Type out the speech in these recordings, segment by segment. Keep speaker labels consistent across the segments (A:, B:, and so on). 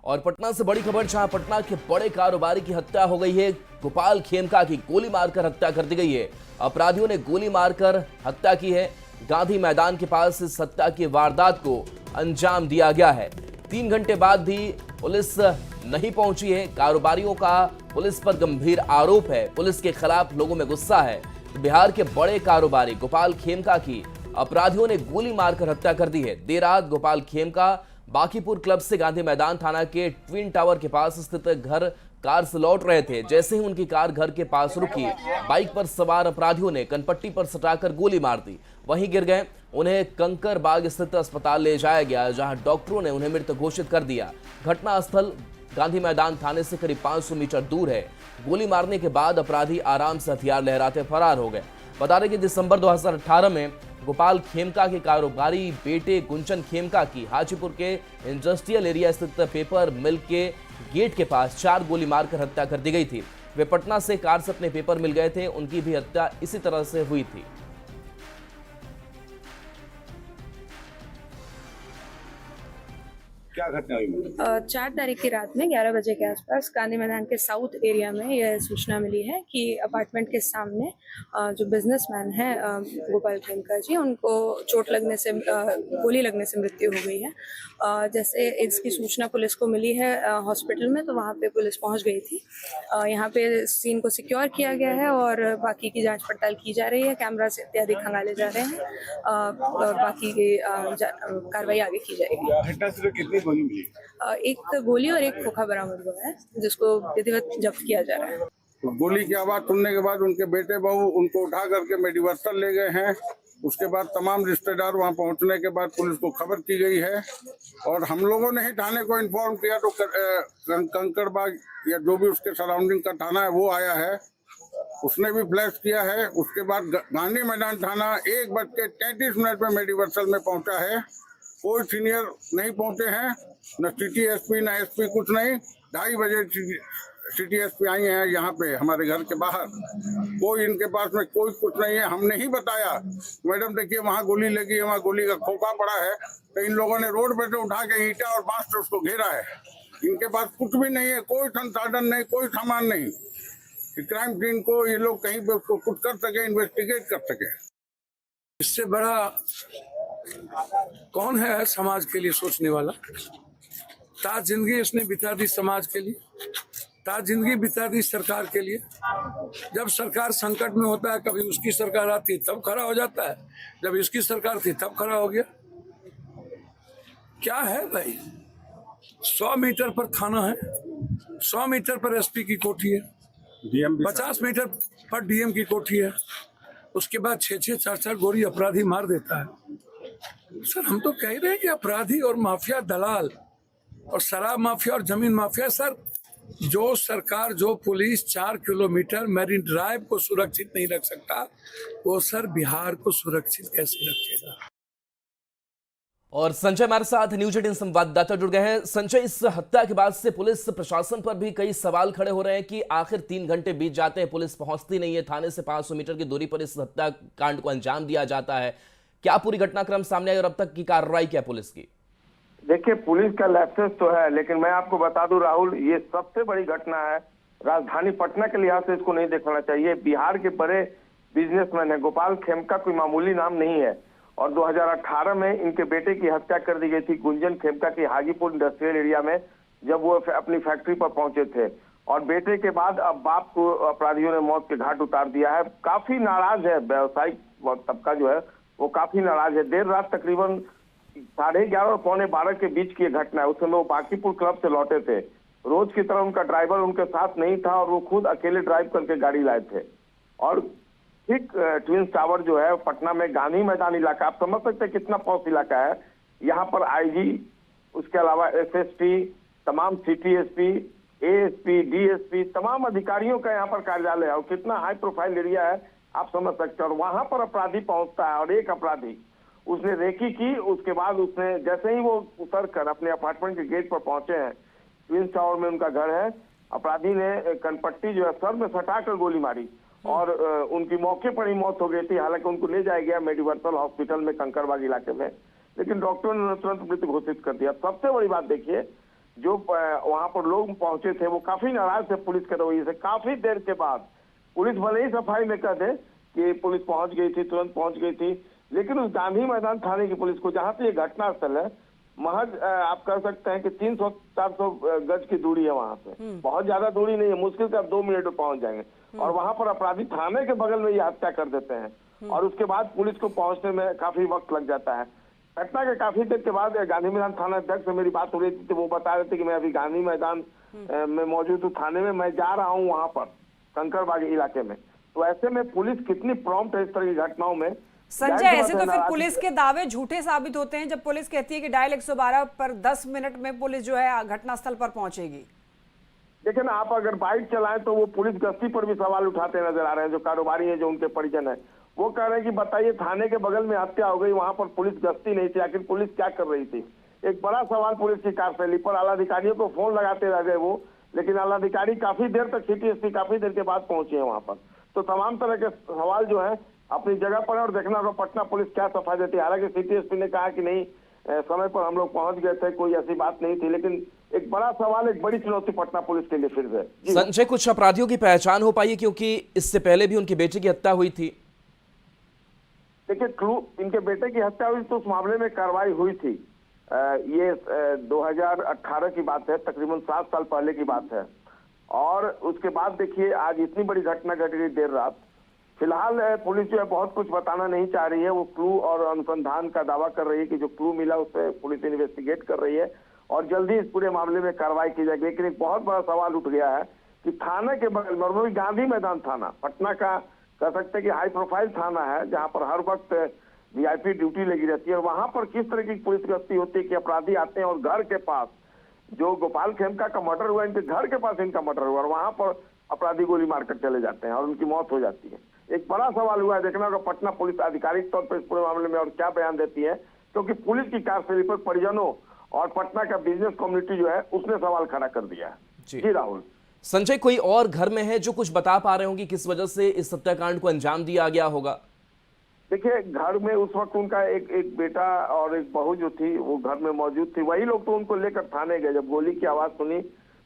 A: और पटना से बड़ी खबर, जहां पटना के बड़े कारोबारी की हत्या हो गई है। गोपाल खेमका की गोली मारकर हत्या कर दी गई है। अपराधियों ने गोली मारकर हत्या की है। गांधी मैदान के पास इस हत्या की वारदात को अंजाम दिया गया है। 3 घंटे बाद भी पुलिस नहीं पहुंची है। कारोबारियों का पुलिस पर गंभीर आरोप है। पुलिस के खिलाफ लोगों में गुस्सा है। बिहार के बड़े कारोबारी गोपाल खेमका की अपराधियों ने गोली मारकर हत्या कर दी है। देर रात गोपाल खेमका बांकीपुर क्लब से गांधी मैदान थाना के ट्विन टावर के पास स्थित घर कार से लौट रहे थे। जैसे ही उनकी कार घर के पास रुकी, बाइक पर सवार अपराधियों ने कनपट्टी पर सटाकर गोली मार दी। वहीं गिर गए। उन्हें कंकरबाग स्थित अस्पताल ले जाया गया, जहां डॉक्टरों ने उन्हें मृत घोषित कर दिया। घटनास्थल गांधी मैदान थाने से करीब 500 मीटर दूर है। गोली मारने के बाद अपराधी आराम से हथियार लहराते फरार हो गए। बता दें कि दिसंबर 2018 में गोपाल खेमका के कारोबारी बेटे गुंजन खेमका की हाजीपुर के इंडस्ट्रियल एरिया स्थित पेपर मिल के गेट के पास 4 गोली मारकर हत्या कर दी गई थी। वे पटना से कार से अपने पेपर मिल गए थे। उनकी भी हत्या इसी तरह से हुई थी।
B: क्या घटना हुई?
C: 4 तारीख की रात में 11 बजे के आसपास गांधी मैदान के साउथ एरिया में यह सूचना मिली है कि अपार्टमेंट के सामने जो बिजनेसमैन है गोपाल खेमका जी, उनको चोट लगने से गोली लगने से मृत्यु हो गई है। जैसे इसकी सूचना पुलिस को मिली है हॉस्पिटल में, तो वहाँ पे पुलिस पहुँच गई थी। यहाँ पे सीन को सिक्योर किया गया है और बाकी की जाँच पड़ताल की जा रही है। कैमरा से इत्यादि खंगाले जा रहे हैं। बाकी की कार्रवाई आगे की जाएगी।
B: घटना से कितनी गोली मिली?
C: एक गोली और एक खोखा बरामद हुआ है, जिसको विधिवत जब्त किया जा रहा है।
B: तो गोली की आवाज सुनने के बाद उनके बेटे बहू उनको उठा करके मेडिवर्सल ले गए हैं। उसके बाद तमाम रिश्तेदार वहां पहुंचने के बाद पुलिस को खबर की गई है और हम लोगों ने ही थाने को इन्फॉर्म किया। तो कंकड़बाग या जो भी उसके सराउंडिंग का थाना है वो आया है, उसने भी फ्लैश किया है। उसके बाद गांधी मैदान थाना 1:33 में मेडिवर्सल में पहुंचा है। कोई सीनियर नहीं पहुंचे हैं, न सिटी एसपी न एसपी, कुछ नहीं। 2:30 बजे सिटी एसपी आई हैं यहाँ पे हमारे घर के बाहर। कोई इनके पास में कोई कुछ नहीं है। हमने ही बताया, मैडम देखिए वहाँ गोली लगी है, वहाँ गोली का खोखा पड़ा है। तो इन लोगों ने रोड पे से उठा के ईंटा और बांस से उसको घेरा है। इनके पास कुछ भी नहीं है, कोई संसाधन नहीं, कोई सामान नहीं। क्राइम सीन को ये लोग कहीं पे उसको कुछ कर सके, इन्वेस्टिगेट कर सके।
D: इससे बड़ा कौन है समाज के लिए सोचने वाला? ताज जिंदगी उसने बिता दी समाज के लिए, ताज जिंदगी बिता दी सरकार के लिए। जब सरकार संकट में होता है, कभी उसकी सरकार आती है तब खड़ा हो जाता है, जब इसकी सरकार थी तब खड़ा हो गया। क्या है भाई? 100 मीटर पर थाना है, 100 मीटर पर एसपी की कोठी है, 50 मीटर पर डीएम की कोठी है। उसके बाद 6-6, 4-4 गोली अपराधी मार देता है। सर हम तो कह रहे हैं कि अपराधी और माफिया, दलाल और शराब माफिया और जमीन माफिया, सर जो सरकार, जो पुलिस 4 किलोमीटर मैरीन ड्राइव को सुरक्षित नहीं रख सकता, वो सर बिहार को सुरक्षित कैसे रखेगा?
A: और संजय हमारे साथ न्यूज 18 संवाददाता जुड़ गए हैं। संजय, इस हत्या के बाद से पुलिस प्रशासन पर भी कई सवाल खड़े हो रहे हैं कि आखिर 3 घंटे बीत जाते हैं, पुलिस पहुंचती नहीं है। थाने से 500 मीटर की दूरी पर इस हत्याकांड को अंजाम दिया जाता है। क्या पूरी घटनाक्रम सामने आई और अब तक की कार्रवाई क्या पुलिस की?
E: देखिए, पुलिस का लैप्सेस तो है, लेकिन मैं आपको बता दूं राहुल, ये सबसे बड़ी घटना है। राजधानी पटना के लिहाज से इसको नहीं देखना चाहिए। बिहार के बड़े बिजनेसमैन है, गोपाल खेमका कोई मामूली नाम नहीं है। और 2018 में इनके बेटे की हत्या कर दी गई थी गुंजन खेमका की हाजीपुर इंडस्ट्रियल एरिया में, जब वो अपनी फैक्ट्री पर पहुंचे थे। और बेटे के बाद अब बाप को अपराधियों ने मौत के घाट उतार दिया है। काफी नाराज है व्यवसायिक तबका जो है, वो काफी नाराज है। देर रात तकरीबन 11:30 और 11:45 के बीच की घटना है। उस समय वो बांकीपुर क्लब से लौटे थे। रोज की तरह उनका ड्राइवर उनके साथ नहीं था और वो खुद अकेले ड्राइव करके गाड़ी लाए थे। और ठीक ट्विन टावर जो है पटना में गांधी मैदान इलाका, आप समझ सकते हैं कितना पॉश इलाका है। यहाँ पर आईजी, उसके अलावा एसएसपी, तमाम सिटी एसपी, एएसपी, डीएसपी, तमाम अधिकारियों का यहाँ पर कार्यालय है और कितना हाई प्रोफाइल एरिया है आप समझ सकते हैं। और वहां पर अपराधी पहुंचता है और एक अपराधी, उसने रेकी की। उसके बाद उसने जैसे ही वो उतर कर अपने अपार्टमेंट के गेट पर पहुंचे हैं, ट्विन टावर में उनका घर है, अपराधी ने कनपट्टी जो है सर में सटाकर गोली मारी और उनकी मौके पर ही मौत हो गई थी। हालांकि उनको ले जाया गया मेडिवर्सल हॉस्पिटल में कंकड़बाग इलाके में, लेकिन डॉक्टरों ने तुरंत मृत घोषित कर दिया। सबसे बड़ी बात देखिए, जो वहां पर लोग पहुंचे थे वो काफी नाराज थे पुलिस के रवैये से। काफी देर के बाद पुलिस भले ही सफाई में कह दे कि पुलिस पहुंच गई थी, तुरंत पहुंच गई थी, लेकिन उस गांधी मैदान थाने की पुलिस को, जहां पे ये घटना स्थल है, महज आप कह सकते हैं कि 300-400 गज की दूरी है वहां से, बहुत ज्यादा दूरी नहीं है, मुश्किल से आप 2 मिनट में पहुंच जाएंगे। और वहां पर अपराधी थाने के बगल में ये हत्या कर देते हैं और उसके बाद पुलिस को पहुंचने में काफी वक्त लग जाता है। घटना के काफी देर के बाद गांधी मैदान थाना अध्यक्ष से मेरी बात हो रही थी, तो वो बता रहे थे कि मैं अभी गांधी मैदान में मौजूद हूँ, थाने में मैं जा रहा हूँ वहां पर कंकड़बाग इलाके में। तो ऐसे में पुलिस कितनी प्रॉम्प्ट है इस तरह की घटनाओं में।
F: संजय, ऐसे तो फिर पुलिस के दावे झूठे साबित होते हैं जब पुलिस कहती है कि डायल 112 पर 10 मिनट में पुलिस जो है घटनास्थल पर पहुंचेगी।
E: लेकिन आप अगर बाइक चलाएं तो वो पुलिस गश्ती पर भी सवाल उठाते नजर आ रहे हैं। जो कारोबारी हैं, जो उनके परिजन है, वो कह रहे हैं कि बताइए, थाने के बगल में हत्या हो गई, वहां पर पुलिस गश्ती नहीं थी, आखिर पुलिस क्या कर रही थी? एक बड़ा सवाल पुलिस की कार्यशैली पर। आलाधिकारियों को फोन लगाते रह गए वो, लेकिन आलाधिकारी काफी देर तक, सिटी एसपी काफी देर के बाद पहुंचे हैं वहां पर। तो तमाम तरह के सवाल जो है अपनी जगह पर है और देखना होगा पटना पुलिस क्या सफाई देती है। हालांकि सिटी एसपी ने कहा कि नहीं, समय पर हम लोग पहुंच गए थे, कोई ऐसी बात नहीं थी, लेकिन एक बड़ा सवाल, एक बड़ी चुनौती पटना पुलिस के लिए फिर से।
A: संजय, कुछ अपराधियों की पहचान हो पाई है, क्योंकि इससे पहले भी उनके बेटे की हत्या हुई थी?
E: देखिए, इनके बेटे की हत्या हुई तो उस मामले में कार्रवाई हुई थी। ये 2018 की बात है, तकरीबन 7 साल पहले की बात है। और उसके बाद देखिए आज इतनी बड़ी घटना घट गई देर रात। फिलहाल पुलिस जो है बहुत कुछ बताना नहीं चाह रही है। वो क्लू और अनुसंधान का दावा कर रही है कि जो क्लू मिला उस पर पुलिस इन्वेस्टिगेट कर रही है और जल्दी इस पूरे मामले में कार्रवाई की जाएगी। लेकिन एक बहुत बड़ा सवाल उठ गया है कि थाने के बगल में, और गांधी मैदान थाना पटना का कह सकते हैं कि हाई प्रोफाइल थाना है, जहां पर हर वक्त वीआईपी ड्यूटी लगी रहती है। और वहां पर किस तरह की पुलिस गश्ती होती है कि अपराधी आते हैं और घर के पास, जो गोपाल खेमका का मर्डर हुआ, इनके घर के पास इनका मर्डर हुआ और वहां पर अपराधी गोली मारकर चले जाते हैं और उनकी मौत हो जाती है। एक बड़ा सवाल हुआ है, देखना होगा पटना पुलिस आधिकारिक तौर पर इस पूरे मामले में और क्या बयान देती है, क्योंकि पुलिस की कार्यशैली पर परिजनों और पटना का बिजनेस कम्युनिटी जो है उसने सवाल खड़ा कर दिया है। जी राहुल।
A: संजय, कोई और घर में है जो कुछ बता पा रहे होंगे किस वजह से इस हत्याकांड को अंजाम दिया गया होगा?
E: देखिए, घर में उस वक्त उनका एक बेटा और एक बहू जो थी वो घर में मौजूद थी। वही लोग तो उनको लेकर थाने गए। जब गोली की आवाज सुनी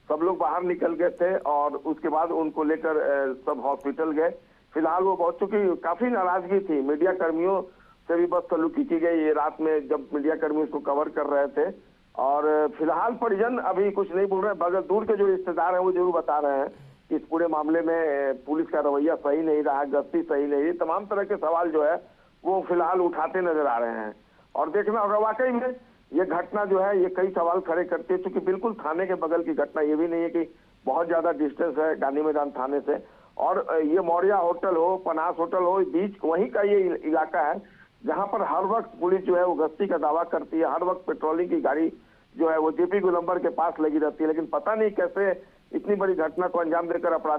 E: सब लोग बाहर निकल गए थे और उसके बाद उनको लेकर सब हॉस्पिटल गए। फिलहाल वो बहुत, चूंकि काफी नाराजगी थी, मीडिया कर्मियों से भी बदसलूकी की गई ये रात में जब मीडिया कर्मी उसको कवर कर रहे थे। और फिलहाल परिजन अभी कुछ नहीं बोल रहे, बगल दूर के जो रिश्तेदार हैं वो जरूर बता रहे हैं कि इस पूरे मामले में पुलिस का रवैया सही नहीं रहा, गश्ती सही नहीं रही। तमाम तरह के सवाल जो है वो फिलहाल उठाते नजर आ रहे हैं। और देखना होगा वाकई में ये घटना जो है ये कई सवाल खड़े करती है, क्योंकि बिल्कुल थाने के बगल की घटना, ये भी नहीं है कि बहुत ज्यादा डिस्टेंस है गांधी मैदान थाने से। और ये मौर्या होटल हो, पनास होटल हो, बीच वहीं का ये इलाका है जहां पर हर वक्त पुलिस जो है वो गश्ती का दावा करती है। हर वक्त पेट्रोलिंग की गाड़ी जो है वो जेपी गोलंबर के पास लगी रहती है। लेकिन पता नहीं कैसे इतनी बड़ी घटना को अंजाम देकर अपराधी